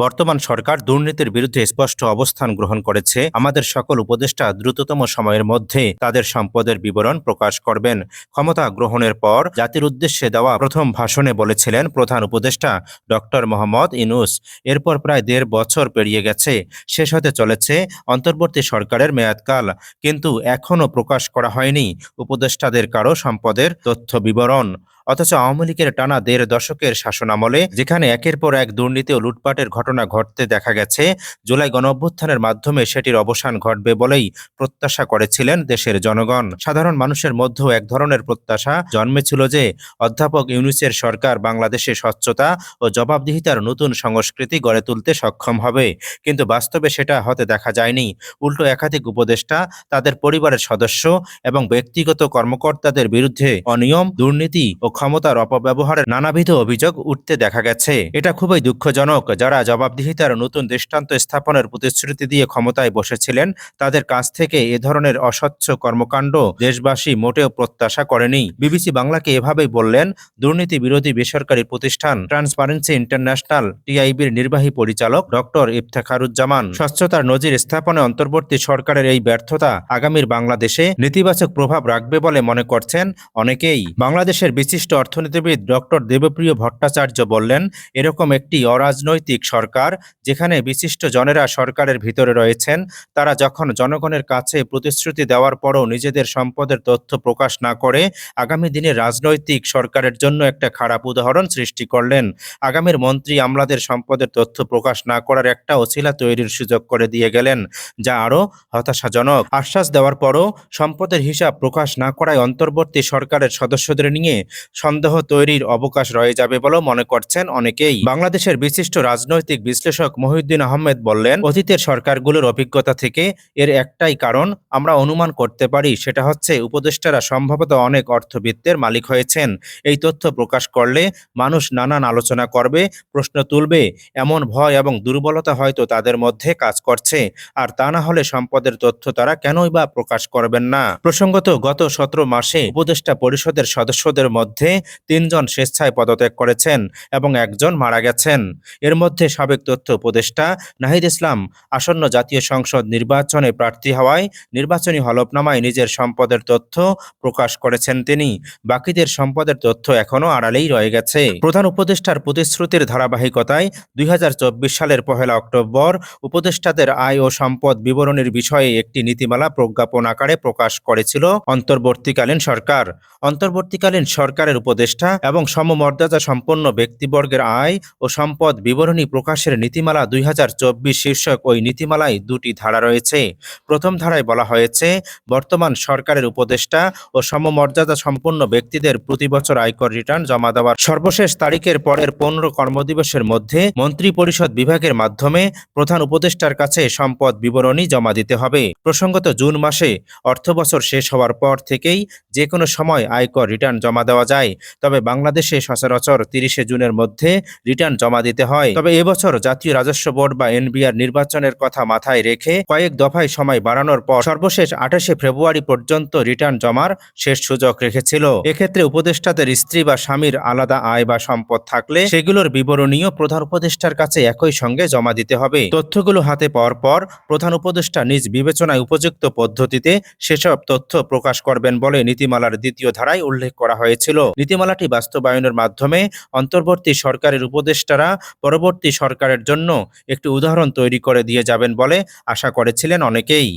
বর্তমান সরকার দুর্নীতির বিরুদ্ধে স্পষ্ট অবস্থান গ্রহণ করেছে। আমাদের সকল উপদেষ্টা দ্রুততম সময়ের মধ্যে তাদের সম্পদের বিবরণ প্রকাশ করবেন। ক্ষমতা গ্রহণের পর জাতির উদ্দেশ্যে দেওয়া প্রথম ভাষণে বলেছিলেন প্রধান উপদেষ্টা ডক্টর মোহাম্মদ ইউনূস। এরপর প্রায় ১.৫ বছর পেরিয়ে গেছে, শেষ হতে চলেছে অন্তর্বর্তী সরকারের মেয়াদকাল, কিন্তু এখনও প্রকাশ করা হয়নি উপদেষ্টাদের কারো সম্পদের তথ্য বিবরণ। অথচ আওয়ামী লীগের টানা ১.৫ দশকের শাসনামলে যেখানে একের পর এক দুর্নীতি ও লুটপাটের ঘটনা ঘটতে দেখা গেছে, জুলাই গণঅভ্যুত্থানের মাধ্যমে সেটির অবসান ঘটবে বলেই প্রত্যাশা করেছিলেন দেশের জনগণ। সাধারণ মানুষের মধ্যেও এক ধরনের প্রত্যাশা জন্মেছিল যে অধ্যাপক ইউনূসের সরকার বাংলাদেশে স্বচ্ছতা ও জবাবদিহিতার নতুন সংস্কৃতি গড়ে তুলতে সক্ষম হবে, কিন্তু বাস্তবে সেটা হতে দেখা যায়নি। উল্টো একাধিক উপদেষ্টা, তাদের পরিবারের সদস্য এবং ব্যক্তিগত কর্মকর্তাদের বিরুদ্ধে অনিয়ম, দুর্নীতি ও ক্ষমতার অপব্যবহারের নানাবিধ অভিযোগ উঠতে দেখা গেছে। এটা খুবই দুঃখজনক। যারা জবাবদিহিতার নতুন দৃষ্টান্ত স্থাপনের প্রতিশ্রুতি দিয়ে ক্ষমতায় বসেছিলেন, তাদের কাছ থেকে এ ধরনের অস্বচ্ছ কর্মকাণ্ড দেশবাসী মোটেও প্রত্যাশা করেনি। বিবিসি বাংলাকে এভাবেই বললেন দুর্নীতি বিরোধী বেসরকারি প্রতিষ্ঠান ট্রান্সপারেন্সি ইন্টারন্যাশনাল টিআইবির নির্বাহী পরিচালক ডক্টর ইফতেখারুজ্জামান। স্বচ্ছতার নজির স্থাপনে অন্তর্বর্তী সরকারের এই ব্যর্থতা আগামীর বাংলাদেশে নেতিবাচক প্রভাব রাখবে বলে মনে করছেন অনেকেই। বাংলাদেশের বিশিষ্ট অর্থনীতিবিদ ডক্টর দেবপ্রিয় ভট্টাচার্য বললেন, এরকম একটি অরাজনৈতিক সরকার যেখানে বিশিষ্ট জনেরা সরকারের ভিতরে রয়েছেন, তারা যখন জনগণের কাছে প্রতিশ্রুতি দেওয়ার পরও নিজেদের সম্পদের তথ্য প্রকাশ না করে আগামী দিনে রাজনৈতিক সরকারের জন্য একটা খারাপ উদাহরণ সৃষ্টি করলেন। আগামীর মন্ত্রী আমলাদের সম্পদের তথ্য প্রকাশ না করার একটা অছিলা তৈরির সুযোগ করে দিয়ে গেলেন, যা আরও হতাশাজনক। আশ্বাস দেওয়ার পরও সম্পদের হিসাব প্রকাশ না করায় অন্তর্বর্তী সরকারের সদস্যদের নিয়ে সন্দেহ তৈরির অবকাশ রয়ে যাবে বলেও মনে করছেন অনেকেই। বাংলাদেশের বিশিষ্ট রাজনৈতিক বিশ্লেষক মহিউদ্দিন আহমেদ বললেন, অতীতের সরকারগুলোর অভিজ্ঞতা থেকে এর একটাই কারণ আমরা অনুমান করতে পারি, সেটা হচ্ছে উপদেষ্টারা সম্ভবত অনেক অর্থবিত্তের মালিক হয়েছেন। এই তথ্য প্রকাশ করলে মানুষ নানান আলোচনা করবে, প্রশ্ন তুলবে, এমন ভয় এবং দুর্বলতা হয়তো তাদের মধ্যে কাজ করছে। আর তা না হলে সম্পদের তথ্য তারা কেনই বা প্রকাশ করবেন না। প্রসঙ্গত, গত ১৭ মাসে উপদেষ্টা পরিষদের সদস্যদের মধ্যে ৩ জন স্বেচ্ছায় পদত্যাগ করেছেন এবং ১ জন মারা গেছেন। এর মধ্যে সাবেক তথ্য উপদেষ্টা নাহিদ ইসলাম আসন্ন জাতীয় সংসদ নির্বাচনে প্রার্থী হওয়ায় নির্বাচনী হলফনামায় নিজের সম্পদের তথ্য প্রকাশ করেছেন তিনি। বাকিদের সম্পদের তথ্য এখনও আড়ালেই রয়ে গেছে। প্রধান উপদেষ্টার প্রতিশ্রুতির ধারাবাহিকতায় ২০২৪ সালের ১ অক্টোবর উপদেষ্টাদের আয় ও সম্পদ বিবরণীর বিষয়ে একটি নীতিমালা প্রজ্ঞাপন আকারে প্রকাশ করেছিল অন্তর্বর্তীকালীন সরকার। অন্তর্বর্তীকালীন সরকারের উপদেষ্টা এবং সমমর্যাদা সম্পন্ন ব্যক্তিবর্গের আয় ও সম্পদ বিবরণী প্রকাশের নীতিমালা ২০২৪ শীর্ষক ওই নীতিমালায় ২টি ধারা রয়েছে। প্রথম ধারায় বলা হয়েছে, বর্তমান সরকারের উপদেষ্টা ও সমমর্যাদা সম্পন্ন ব্যক্তিদের প্রতি বছর আয়কর রিটার্ন জমা দেওয়ার সর্বশেষ তারিখের পরের ১৫ কর্মদিবসের মধ্যে মন্ত্রিপরিষদ বিভাগের মাধ্যমে প্রধান উপদেষ্টার কাছে সম্পদ বিবরণী জমা দিতে হবে। প্রসঙ্গত, জুন মাসে অর্থবছর শেষ হওয়ার পর থেকেই যে কোনো সময় আয়কর রিটার্ন জমা দেওয়া যায়, তবে বাংলাদেশে সচরাচর ৩০শে জুনের মধ্যে রিটার্ন জমা দিতে হয়। তবে এবছর জাতীয় রাজস্ব বোর্ড বা এনবিআর নির্বাচনের কথা মাথায় রেখে কয়েক দফায় সময় বাড়ানোর পর সর্বশেষ ২৮শে ফেব্রুয়ারি পর্যন্ত রিটার্ন জমার শেষ সুযোগ রেখেছিল। এক্ষেত্রে উপদেষ্টাদের স্ত্রী বা স্বামীর আলাদা আয় বা সম্পদ থাকলে সেগুলোর বিবরণীও প্রধান উপদেষ্টার কাছে একই সঙ্গে জমা দিতে হবে। তথ্যগুলো হাতে পাওয়ার পর প্রধান উপদেষ্টা নিজ বিবেচনায় উপযুক্ত পদ্ধতিতে সেসব তথ্য প্রকাশ করবেন বলে নীতিমালার ২য় ধারায় উল্লেখ করা হয়েছিল। নীতিমালাটি বাস্তবায়নের মাধ্যমে অন্তর্বর্তী সরকারের উপদেষ্টারা পরবর্তী সরকারের জন্য একটি উদাহরণ তৈরি করে দিয়ে যাবেন বলে আশা করেছিলেন অনেকেই।